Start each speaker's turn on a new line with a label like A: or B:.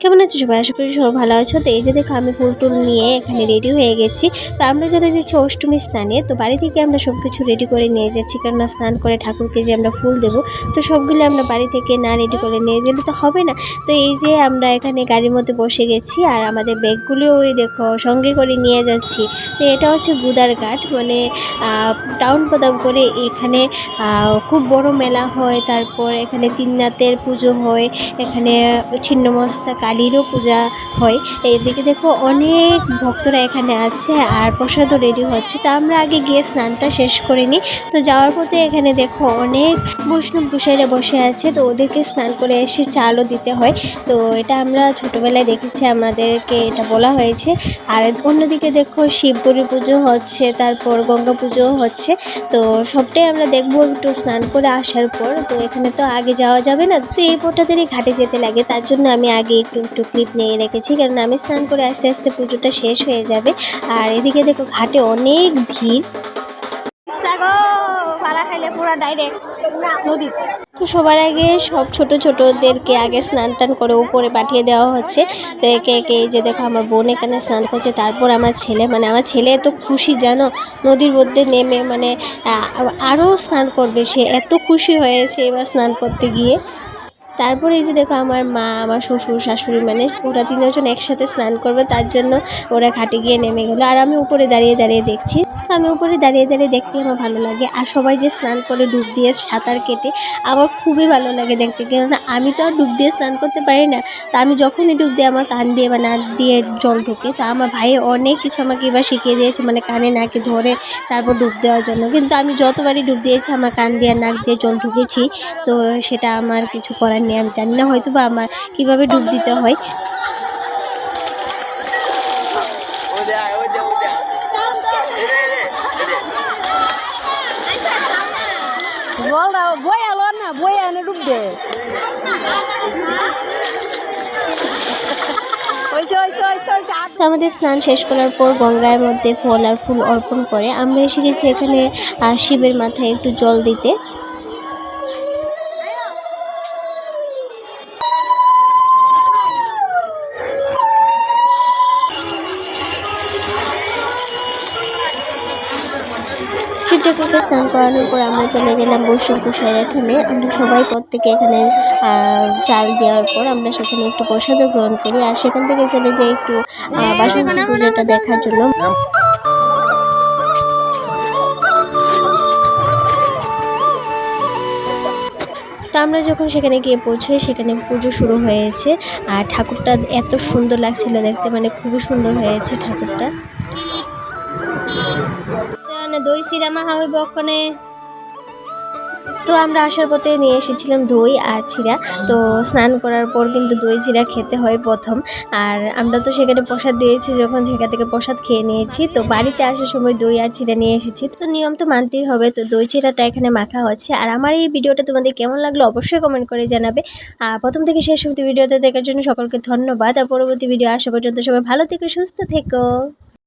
A: কেমন আছো সবাই? আশা করি সবাই ভালো আছো। তো এই যে দেখো আমি ফুল টুল নিয়ে এখানে রেডি হয়ে গেছি। তো আমরা যারা যাচ্ছি অষ্টমী স্নানে, তো বাড়ি থেকে আমরা সব কিছু রেডি করে নিয়ে যাচ্ছি, কেননা স্নান করে ঠাকুরকে যে আমরা ফুল দেবো, তো সবগুলো আমরা বাড়ি থেকে না রেডি করে নিয়ে গেলে তো হবে না। তো এই যে আমরা এখানে গাড়ির মধ্যে বসে গেছি আর আমাদের ব্যাগগুলিও ওই দেখো সঙ্গে করে নিয়ে যাচ্ছি। তো এটা হচ্ছে গুদারঘাট, মানে টাউন প্রদাব করে এখানে খুব বড় মেলা হয়। তারপর এখানে তিননাথের পুজো হয়, এখানে ছিন্নমস্তা কালীরও পূজা হয়। এদিকে দেখো অনেক ভক্তরা এখানে আছে আর প্রসাদও রেডি হচ্ছে। তো আমরা আগে গিয়ে স্নানটা শেষ করে নিই। তো যাওয়ার পথে এখানে দেখো অনেক বৈষ্ণব গোসাইরা বসে আছে, তো ওদেরকে স্নান করে এসে চালও দিতে হয়। তো এটা আমরা ছোটোবেলায় দেখেছি, আমাদেরকে এটা বলা হয়েছে। আর অন্যদিকে দেখো শিবপুরি পুজো হচ্ছে, তারপর গঙ্গা পুজোও হচ্ছে। তো সবটাই আমরা দেখবো একটু স্নান করে আসার পর। তো এখানে তো আগে যাওয়া যাবে না, তো এই পথটাতেই ঘাটে যেতে লাগে, তার জন্য আমি আগে একটু ক্লিপ নিয়ে রেখেছি, কারণ আমি স্নান করে আস্তে আস্তে পুজোটা শেষ হয়ে যাবে। আর এদিকে দেখো ঘাটে অনেক ভিড়। তো সবার আগে সব ছোটোদেরকে আগে স্নান টান করে উপরে পাঠিয়ে দেওয়া হচ্ছে। তো একে একে এই যে দেখো আমার বোন এখানে স্নান করছে, তারপর আমার ছেলে, মানে আমার ছেলে এত খুশি জানো, নদীর মধ্যে নেমে মানে আরও স্নান করবে, সে এত খুশি হয়েছে এবার স্নান করতে গিয়ে। তারপরে এই যে দেখো আমার মা, আমার শ্বশুর শাশুড়ি, মানে ওরা তিনজন একসাথে স্নান করবে, তার জন্য ওরা ঘাটে গিয়ে নেমে গেলো আর আমি উপরে দাঁড়িয়ে দাঁড়িয়ে দেখছি। তো আমি উপরে দাঁড়িয়ে দাঁড়িয়ে দেখতে আমার ভালো লাগে। আর সবাই যে স্নান করে ডুব দিয়ে সাঁতার কেটে আমার খুবই ভালো লাগে দেখতে, কেননা আমি তো আর ডুব দিয়ে স্নান করতে পারি না। তো আমি যখনই ডুব দিই আমার কান দিয়ে বা নাক দিয়ে জল ঢোকে। তো আমার ভাই অনেক কিছু আমাকে এবার শিখিয়ে দিয়েছে, মানে কানে নাকে ধরে তারপর ডুব দেওয়ার জন্য। কিন্তু আমি যতবারই ডুব দিয়েছি আমার কান দিয়ে নাক দিয়ে জল ঢুকেছি। তো সেটা আমার কিছু করার নেই, আমি জানি না হয়তো বা আমার কীভাবে ডুব দিতে হয়। তো আমাদের স্নান শেষ করার পর গঙ্গার মধ্যে ফল আর ফুল অর্পণ করে আমরা এসে গেছি এখানে শিবের মাথায় একটু জল দিতে। শিব ঠাকুরকে স্নান করানোর পর আমরা চলে গেলাম বৈষ্ণব গোসাইয়ের এখানে। আমরা সবাই প্রত্যেকে এখানে চাল দেওয়ার পর আমরা সেখানে একটু প্রসাদও গ্রহণ করি আর সেখান থেকে চলে যাই একটু বাসন্তী পুজোটা দেখার জন্য। তো আমরা যখন সেখানে গিয়ে পৌঁছাই সেখানে পুজো শুরু হয়েছে আর ঠাকুরটা এত সুন্দর লাগছিল দেখতে, মানে খুবই সুন্দর হয়েছে ঠাকুরটা। দই চিরা হইব ওখানে। তো আমরা আসার পথে নিয়ে এসেছিলাম দই আর চিরা। তো স্নান করার পর কিন্তু দই চিরা খেতে হয় প্রথম। আর আমরা তো সেখানে প্রসাদ দিয়েছি, যখন সেখান থেকে প্রসাদ খেয়ে নিয়েছি, তো বাড়িতে আসার সময় দই আর চিরা নিয়ে এসেছি। তো নিয়ম তো মানতেই হবে, তো দই চিরাটা এখানে মাখা হচ্ছে। আর আমার এই ভিডিওটা তোমাদের কেমন লাগলো অবশ্যই কমেন্ট করে জানাবে। আর প্রথম থেকে শেষ অবধি ভিডিওতে দেখার জন্য সকলকে ধন্যবাদ। আর পরবর্তী ভিডিও আসা পর্যন্ত সবাই ভালো থেকো, সুস্থ থেকো।